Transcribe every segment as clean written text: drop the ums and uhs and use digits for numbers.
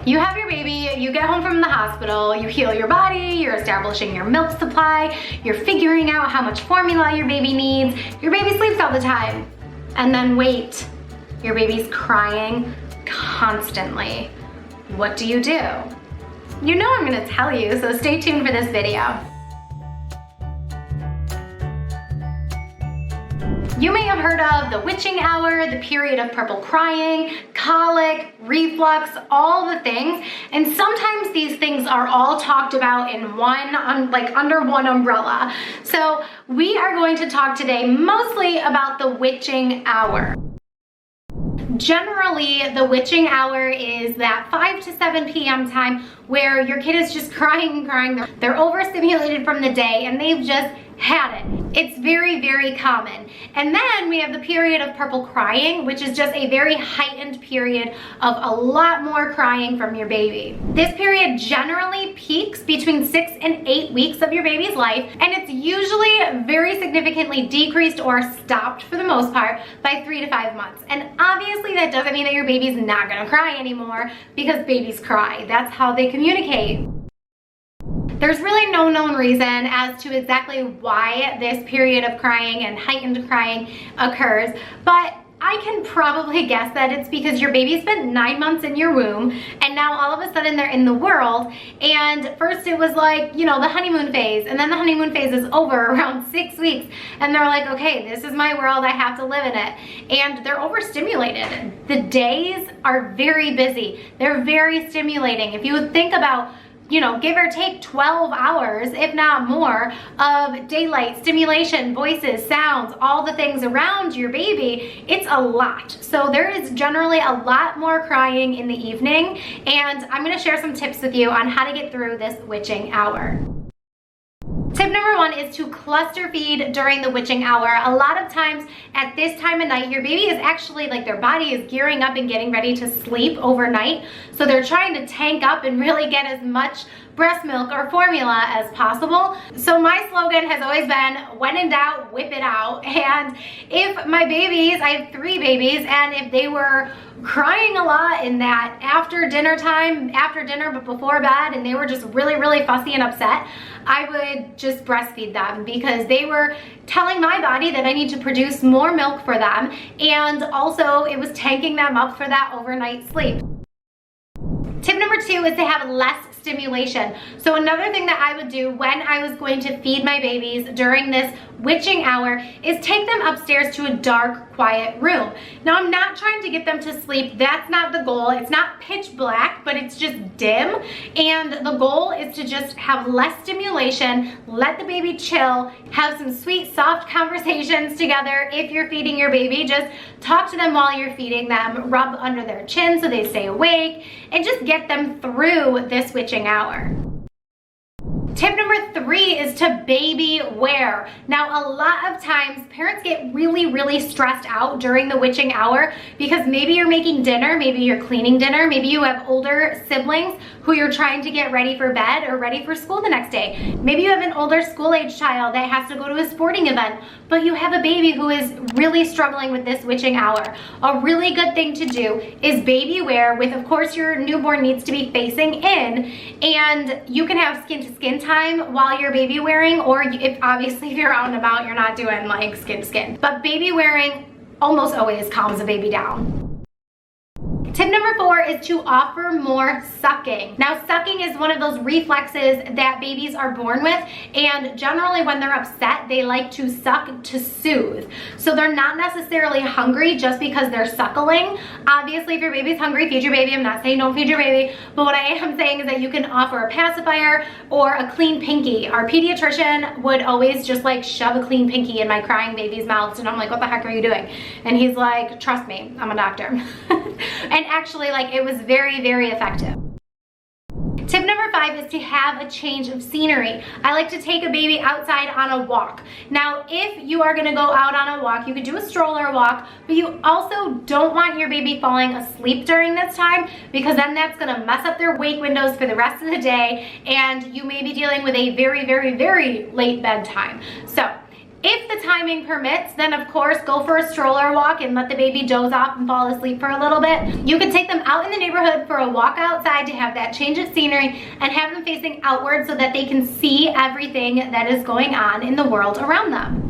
You have your baby, you get home from the hospital, you heal your body, you're establishing your milk supply, you're figuring out how much formula your baby needs, your baby sleeps all the time. And then wait, your baby's crying constantly. What do? You know I'm gonna tell you, so stay tuned for this video. You may have heard of the witching hour, the period of purple crying, colic, reflux, all the things. And sometimes these things are all talked about in under one umbrella. So we are going to talk today mostly about the witching hour. Generally, the witching hour is that 5 to 7 p.m. time where your kid is just crying and crying. They're overstimulated from the day and they've just had it. It's very, very common. And then we have the period of purple crying, which is just a very heightened period of a lot more crying from your baby. This period generally peaks between 6 and 8 weeks of your baby's life, and it's usually very significantly decreased or stopped for the most part by 3 to 5 months. And obviously that doesn't mean that your baby's not gonna cry anymore, because babies cry. That's how they communicate. There's really no known reason as to exactly why this period of crying and heightened crying occurs, but I can probably guess that it's because your baby spent 9 months in your womb and now all of a sudden they're in the world, and first it was like, you know, the honeymoon phase, and then the honeymoon phase is over around 6 weeks and they're like, okay, this is my world, I have to live in it. And they're overstimulated. The days are very busy. They're very stimulating. If you would think about, you know, give or take 12 hours, if not more, of daylight, stimulation, voices, sounds, all the things around your baby, it's a lot. So there is generally a lot more crying in the evening, and I'm gonna share some tips with you on how to get through this witching hour. Tip number 1 is to cluster feed during the witching hour. A lot of times at this time of night, your baby is actually, like, their body is gearing up and getting ready to sleep overnight. So they're trying to tank up and really get as much breast milk or formula as possible. So my slogan has always been, when in doubt, whip it out. And if my babies, I have 3 babies, and if they were crying a lot in that after dinner time, after dinner but before bed, and they were just really, really fussy and upset, I would just breastfeed them, because they were telling my body that I need to produce more milk for them, and also it was tanking them up for that overnight sleep. Tip number 2 is to have less stimulation. So another thing that I would do when I was going to feed my babies during this witching hour is take them upstairs to a dark, quiet room. Now, I'm not trying to get them to sleep. That's not the goal. It's not pitch black, but it's just dim. And the goal is to just have less stimulation, let the baby chill, have some sweet, soft conversations together. If you're feeding your baby, just talk to them while you're feeding them, rub under their chin so they stay awake, and just get them through this witching hour. Tip number 3 is to baby wear. Now, a lot of times parents get really, really stressed out during the witching hour because maybe you're making dinner, maybe you're cleaning dinner, maybe you have older siblings who you're trying to get ready for bed or ready for school the next day. Maybe you have an older school-age child that has to go to a sporting event, but you have a baby who is really struggling with this witching hour. A really good thing to do is baby wear with, of course, your newborn needs to be facing in, and you can have skin-to-skin time while you're baby wearing, or obviously if you're out and about, you're not doing like skin to skin. But baby wearing almost always calms a baby down. Tip number 4 is to offer more sucking. Now, sucking is one of those reflexes that babies are born with, and generally when they're upset, they like to suck to soothe. So they're not necessarily hungry just because they're suckling. Obviously, if your baby's hungry, feed your baby. I'm not saying don't feed your baby, but what I am saying is that you can offer a pacifier or a clean pinky. Our pediatrician would always just like shove a clean pinky in my crying baby's mouth, and I'm like, what the heck are you doing? And he's like, trust me, I'm a doctor. And actually, like, it was very, very effective. Tip number 5 is to have a change of scenery. I like to take a baby outside on a walk. Now, if you are gonna go out on a walk, you could do a stroller walk, but you also don't want your baby falling asleep during this time, because then that's gonna mess up their wake windows for the rest of the day, and you may be dealing with a very, very, very late bedtime. So If the timing permits, then of course go for a stroller walk and let the baby doze off and fall asleep for a little bit. You could take them out in the neighborhood for a walk outside to have that change of scenery and have them facing outward so that they can see everything that is going on in the world around them.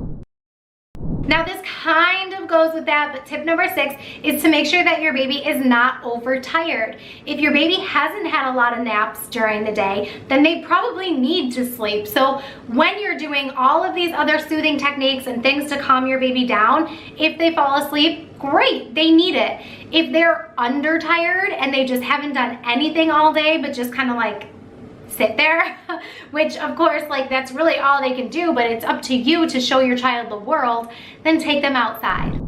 Now this kind of goes with that, but tip number 6 is to make sure that your baby is not overtired. If your baby hasn't had a lot of naps during the day, then they probably need to sleep. So when you're doing all of these other soothing techniques and things to calm your baby down, if they fall asleep, great, they need it. If they're undertired and they just haven't done anything all day, but just kind of like sit there, which of course, like, that's really all they can do, but it's up to you to show your child the world, then take them outside.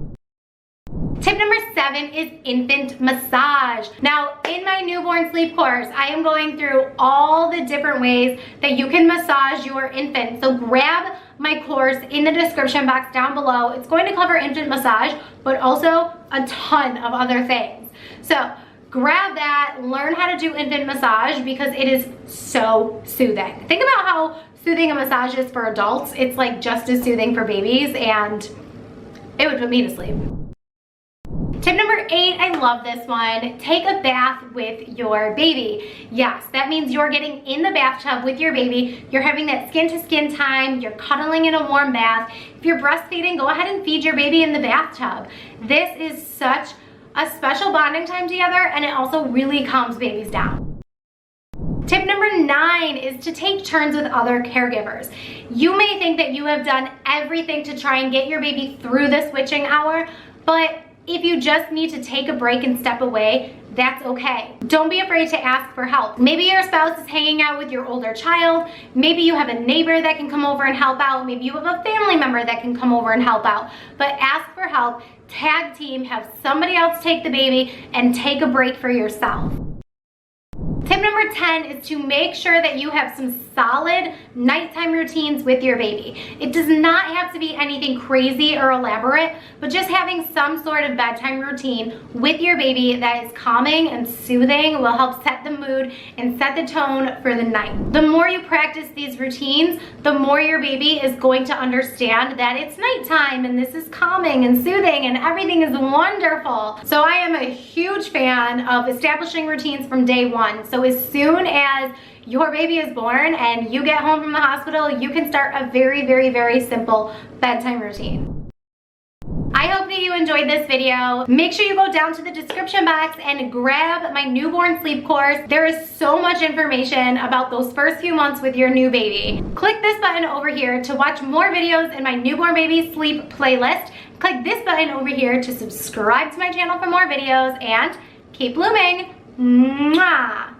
Tip number 7 is infant massage. Now, in my newborn sleep course, I am going through all the different ways that you can massage your infant. So grab my course in the description box down below. It's going to cover infant massage, but also a ton of other things. So grab that, learn how to do infant massage because it is so soothing. Think about how soothing a massage is for adults. It's like just as soothing for babies, and it would put me to sleep. Tip number 8, I love this one. Take a bath with your baby. Yes, that means you're getting in the bathtub with your baby. You're having that skin to skin time. You're cuddling in a warm bath. If you're breastfeeding, go ahead and feed your baby in the bathtub. This is such a special bonding time together, and it also really calms babies down. Tip number 9 is to take turns with other caregivers. You may think that you have done everything to try and get your baby through the switching hour, but if you just need to take a break and step away, that's okay. Don't be afraid to ask for help. Maybe your spouse is hanging out with your older child. Maybe you have a neighbor that can come over and help out. Maybe you have a family member that can come over and help out. But ask for help, tag team, have somebody else take the baby, and take a break for yourself. Tip number 10 is to make sure that you have some solid nighttime routines with your baby. It does not have to be anything crazy or elaborate, but just having some sort of bedtime routine with your baby that is calming and soothing will help set the mood and set the tone for the night. The more you practice these routines, the more your baby is going to understand that it's nighttime and this is calming and soothing and everything is wonderful. So I am a huge fan of establishing routines from day one. So as soon as your baby is born and you get home from the hospital, you can start a very, very, very simple bedtime routine. I hope that you enjoyed this video. Make sure you go down to the description box and grab my newborn sleep course. There is so much information about those first few months with your new baby. Click this button over here to watch more videos in my newborn baby sleep playlist. Click this button over here to subscribe to my channel for more videos, and keep blooming. Mwah!